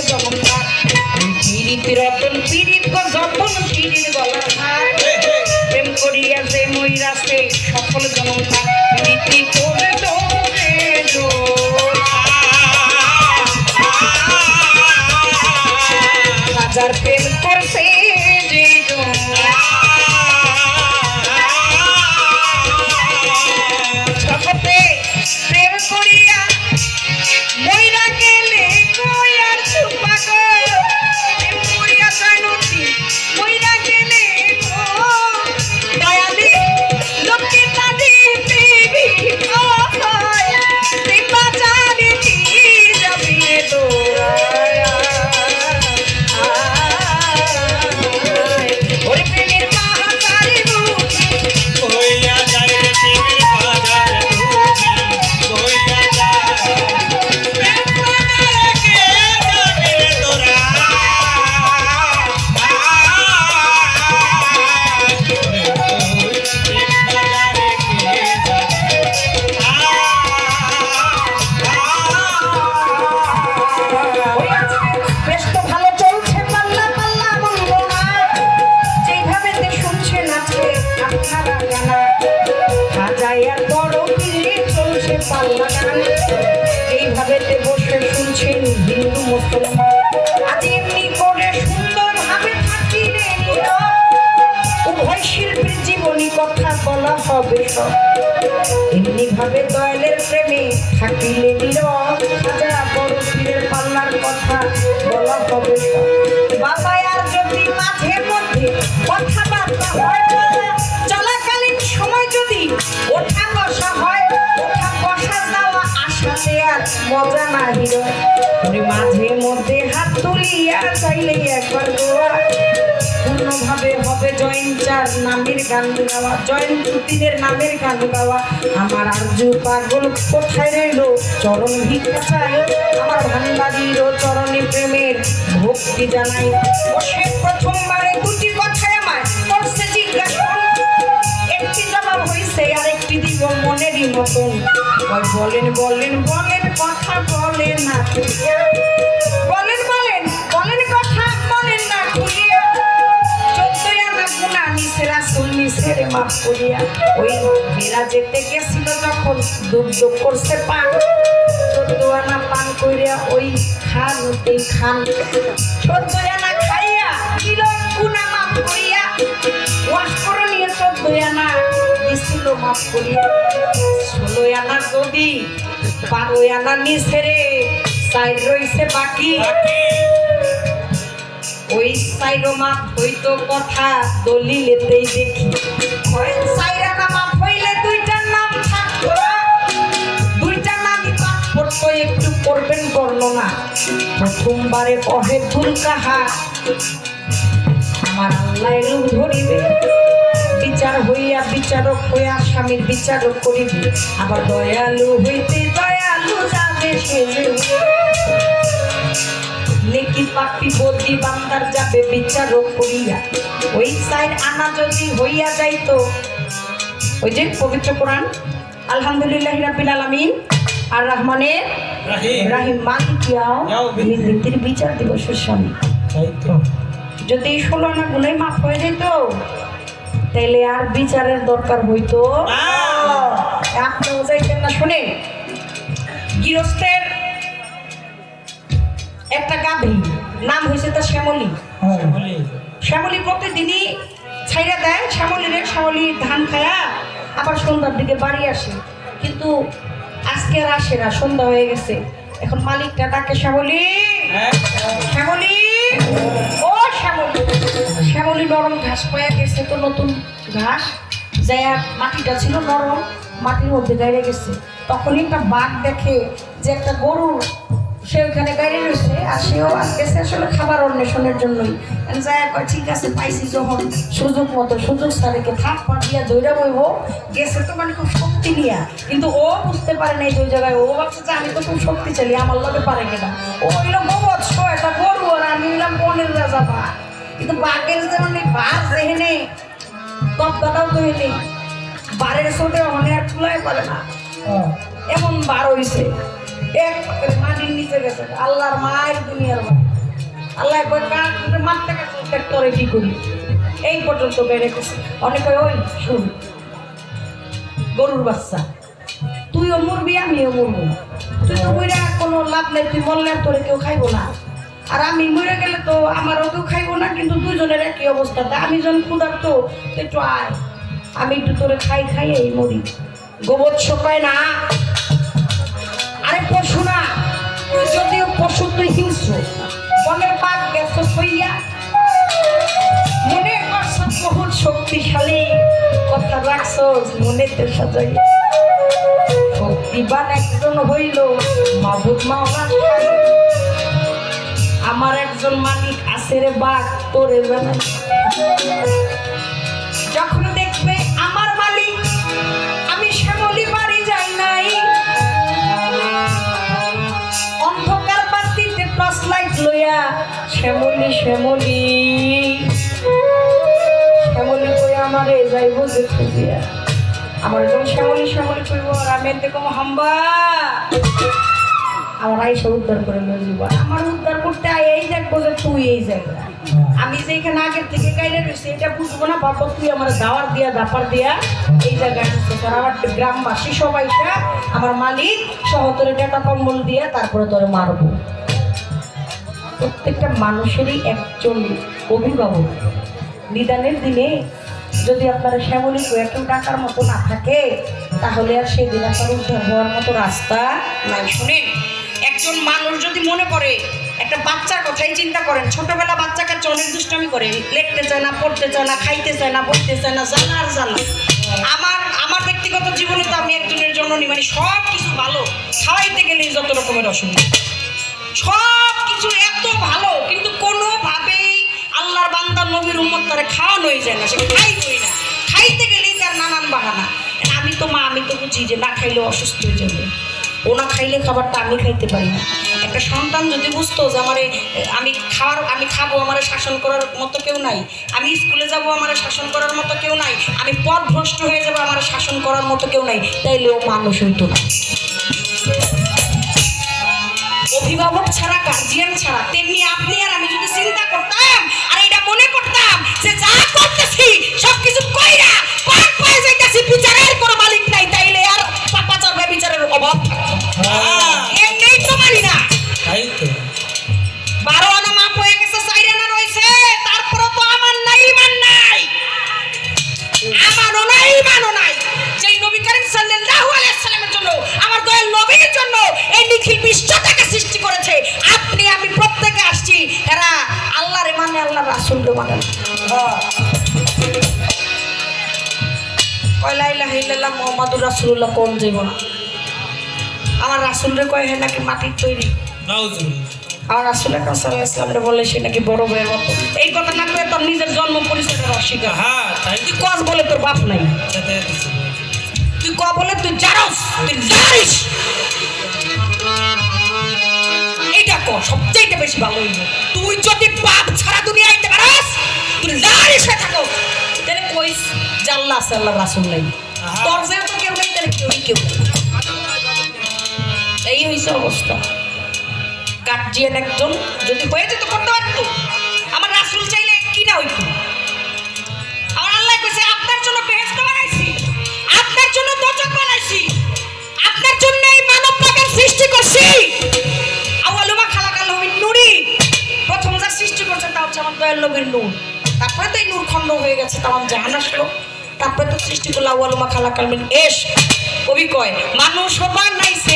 জনমদার পীড়িত রতন পীড়িত যতন পীড়িত গলার হার প্রেম করিয়া যে ময়ূরাছে সফল জনমদার পীড়িতি করে দৌড়ে হাজার প্রেম করছে যে জগতে প্রেম করিয়া ময়রা গেলে কয়ার সুপা গো প্রেম করিয়া জানুতি ময়রা গেলে দয়ালি লোকে তাদি দেবী তুই বাজারে কি যাবি দৌড়ায়া ওরে প্রেমের বাহারি বুঝি হইয়া যায় রে প্রেমের বাজার বুঝি হইয়া যায় প্রেম বাজারে কে যাবি রে তোরা প্রেম বাজারে কে বেশ তো ভালো চলছে পাল্লা পাল্লা বন্ধ না যেইভাবে তে শুনছেন আজকে আপনারা গানা হাজার বড় পিড়ি চলছে পাল্লা গান এইভাবে তে বসে শুনছেন হিন্দু মুসলমান আজ এমনি করে সুন্দরভাবে থাকি রে উভয় শিল্পীর জীবনী কথা বলা হবে সব এমনি ভাবে দয়ালের প্রেমে থাকিলে নীরব হাজার বড় পীরের পাল্লার কথা বলা হবে সব বাবা আর যদি মাঝে মধ্যে কথাবার্তা হয় চলাকালীন সময় যদি ওঠা বসা হয় ওঠা বসা যাওয়া আসাতে আর মজা না হিরো মাঝে মধ্যে হাত তুলিয়া চাইলে একবার গোয়া পূর্ণভাবে হবে জয়ন্তার নামের গান গাওয়া জয়ন্তীদের নামের গান গাওয়া আমার আরজু পাগল কোথায় রইল চরণ ভিক্ষা চাই আমার ভান্ডারির চরণে প্রেমের ভক্তি জানাই বসে প্রথমবারে দুটি কথায় আমায় করছে জিজ্ঞাসা একটি জবাব হইছে আর একটি দিব মনেরই মতন বলেন বলেন বলেন কথা বলেন না বলেন বলেন বলেন কথা বলেন না খুলিয়া মাফ করিয়া ওই মেলা যেতে গেছিল যখন দুগ্ধ করছে পান 14 আনা পান করিয়া ওই খান ওই খান 14 আনা খাইয়া দিল গুনাহ মাফ করিয়া ওয়াশ করে নিয়ে 14 আনা দিছিল মাফ করিয়া 16 আনা যদি 12 আনা নিছে রে সাইড রইছে বাকি ওই সাইরো মাপ হইতো কথা দলিলেতেই দেখি সাইরা না মাপ হইলে দুইটার নাম থাকতো দুইটা নামই পাঠ করতো একটু করবেন বর্ণনা প্রথমবারে কহে ভুল কাহা আমার আল্লাহ রূপ ধরিবে বিচার হইয়া বিচারক হইয়া স্বামীর বিচারক করিবে আবার দয়ালু হইতে দয়ালু যাবে সে নেকি পাপি বদি বান্দার যাবে বিচারক করিয়া ওই সাইড আনা যদি হইয়া যাইতো ওই যে পবিত্র কোরআন আলহামদুলিল্লাহি রাব্বিল আলামিন আর রহমানের রহিম মালিক ইয়াউমিদ্দিনের বিচার দিবসের স্বামী যদি 16 আনা গুনাহ মাফ হয়ে যেত তাইলে আর বিচারের দরকার হইতো আপনিও যাইতেন না শুনে গৃহস্থের একটা গাভী নাম হয়েছে তার শ্যামলী শ্যামলী প্রতিদিনই ছাইরা দেয় শ্যামলী ধান খায়া আবার সন্ধ্যার দিকে বাড়ি আসে কিন্তু আজকে আর আসে না সন্ধ্যা হয়ে গেছে এখন মালিকটা ডাকে শ্যামলী শ্যামলী ও শ্যামলী নরম ঘাস পায়া গেছে তো নতুন ঘাস যায় মাটিটা ছিল নরম মাটির মধ্যে গাইড়ে গেছে তখনই একটা বাঘ দেখে যে একটা গরু সে ওইখানে গাড়ি রয়েছে আর সেও গেছে আসলে খাবার অন্বেষণের জন্যই যায় কয় ঠিক আছে পাইছি যখন সুযোগ মতো সুযোগ স্যারকে থাক পা দিয়া দৌড়া বইব গেছে তো মানে খুব শক্তি নিয়া কিন্তু ও বুঝতে পারে না এই দুই জায়গায় ও ভাবছে যে আমি তো খুব শক্তিশালী আমার লগে পারে কিনা ও হইল গোবৎস একটা গরু আর আমি হইলাম বনের রাজা বা কিন্তু বাঘের যেমন বাঘ রেহেনে তৎকাটাও তো হেনে বারের ছোটে অনেক আর তুলাই পারে না এমন বার হইছে এক মাটির নিচে গেছে আল্লাহর মায়ের দুনিয়ার মা আল্লাহ কয় কার মারতে গেছে তোরে কি করি এই পর্যন্ত বেড়ে গেছে। অনেকে ওই শুন গরুর বাচ্চা তুইও মরবি আমিও মরবো, তুই তো মইরা কোনো লাভ নেই, তুই মরলে আর তোরে কেউ খাইবো না, আর আমি মরে গেলে তো আমারও কেউ খাইবো না, কিন্তু দুজনের একই অবস্থাতে আমি যখন ক্ষুধার্ত তুই একটু আয়, আমি একটু তোরে খাই খাই এই মরি। গোবর শোকায় না, আরে পশু না, তুই যদিও পশু তুই হিংস্র, বনের বাঘ গেছ হইয়া মনে করছ বহুত শক্তিশালী, কথা রাখছ মনেতে সাজাই। শক্তিবান একজন হইল মাবুদ মাওলা, আমার একজন মালিক আছে রে বাঘ তোরে বানাই। যখন দেখবে আমার মালিক আমি শ্যামলি বাড়ি যাই নাই, অন্ধকার বাতিতে টর্চ লাইট লইয়া শ্যামলি শ্যামলি শ্যামলি কই আমারে যাইব দেখতে দিয়া, আমার যখন শ্যামলি শ্যামলি কইব আর আমি দেখো হাম্বা আমার আইসা উদ্ধার করে নিয়ে যাব। আমার উদ্ধার করতে আয় এই দেখবো যে তুই এই জায়গা, আমি যেখানে আগের থেকে গাইলে রয়েছি এটা বুঝবো না, বাবা তুই আমার দাওয়ার দিয়া দাপার দিয়া এই জায়গায় আসছে, তার আমার গ্রামবাসী সবাই আমার মালিক সহতরে টাকা কম্বল দিয়া তারপরে তোরে মারবো। প্রত্যেকটা মানুষেরই একজন অভিভাবক, নিদানের দিনে যদি আপনারা শ্যামলি কেউ টাকার মতো না থাকে তাহলে আর সেদিন আপনার উদ্ধার হওয়ার মতো রাস্তা নাই। শুনেন, একজন মানুষ যদি মনে করে, একটা বাচ্চার কথাই চিন্তা করেন, ছোটবেলা বাচ্চা কাচ্চা অনেক দুষ্টামি করে, লিখতে চায় না, পড়তে চায় না, খাইতে চায় না, বলতে চায় না, জানা আর জানা। আমার ব্যক্তিগত জীবনে তো আমি একজনের জন্য নি, মানে সব কিছু ভালো, খাওয়াইতে গেলেই যত রকমের অসুবিধা, সব কিছু এত ভালো, কিন্তু কোনোভাবেই আল্লাহর বান্দার নবীর উম্মত তারা খাওয়ানোই যায় না, সে খাইবই না, খাইতে গেলেই তার নানান বাহানা। আমি তো মা, আমি তো বুঝি যে না খাইলে অসুস্থ হয়ে যাবে, ও না খাইলে খাবারটা আমি খাইতে পারি না। একটা সন্তান যদি বুঝতো যে আমি খাবো, আমার শাসন করার মতো কেউ নাই, আমি স্কুলে যাব, আমার শাসন করার মতো কেউ নাই, আমি পথভ্রষ্ট হয়ে যাবো, আমার শাসন করার মতো কেউ নাই, তাইলে ও মানুষ হইতো না। অভিভাবক ছাড়া, গার্জিয়ান ছাড়া, তেমনি আপনি আর আমি যদি চিন্তা করতাম আর এটা মনে করতাম যে যা করতেছি সবকিছু কইরা পার পায়ে যাইতাছি, বিচারের কোনো মালিক নাই, তাইলে আর পাপাচার বিচারের অভাব থাকতো। এমনিই তো মানি না, তাই তো 12 আনা মাপ হয়ে গেছে, 4 আনা রয়েছে, তারপরে তো আমার নাই ইমান নাই, আমারও নাই ইমানও নাই। যেই নবী করিম সাল্লাল্লাহু আলাইহি সাল্লামের জন্য, আমার দয়াল নবীর জন্য এই নিখিল বিশ্বটাকে সৃষ্টি করেছে, আপনি আমি প্রত্যেকে আসছি, এরা আল্লাহরে মানে, আল্লাহ রাসূলকে মানে। লা ইলাহা ইল্লাল্লাহ মুহাম্মাদুর রাসূলুল্লাহ কোন যাইব না, আমার রাসূলরে কয় হে নাকি মাটির তৈরি, নাউজুবিল্লাহ, আমার রাসূল আকরাম সাল্লাল্লাহু আলাইহি ওয়াসাল্লাম বলে সে নাকি বড় ভাইয়ের মতো। এই কথা না কয়ে তোর নিজের জন্ম পরিচয়টা অস্বীকার, হ্যাঁ তাই তুই কস বলে তোর বাপ নাই, তুই ক বলে তুই জানোস, তুই জানিস, এইটা কর সবচেয়ে বেশি ভালো হইব। তুই যদি বাপ ছাড়া দুনিয়া আইতে পারস, তুই জানিস হয়ে থাকো, তাহলে কইস যে আল্লাহ আছে, আল্লাহ রাসূল নাই, তোর যেহেতু কেউ নেই তাহলে কেউ এই হইছে অবস্থা। গার্জিয়ান একজন যদি হয়ে যেত করতে পারতো, আমার রাসূল চাইলে কি না হইতো। আমার আল্লাহ কইছে আপনার জন্য বেহেশত বানাইছি, আপনার জন্য দোজখ বানাইছি, আপনার জন্য এই মানব পাগল সৃষ্টি করছি। আউয়ালুমা খালাকাল্লাহু মিন নূরি, প্রথম যা সৃষ্টি করছে তা হচ্ছে আমার দয়াল নবীর নূর, তারপরে তো এই নূর খণ্ড হয়ে গেছে, তাম জাহান আসলো, তারপরে তো সৃষ্টি করলো আউয়ালুমা খালাকাল মিন এশ। কবি কয় মানুষ বানাইছে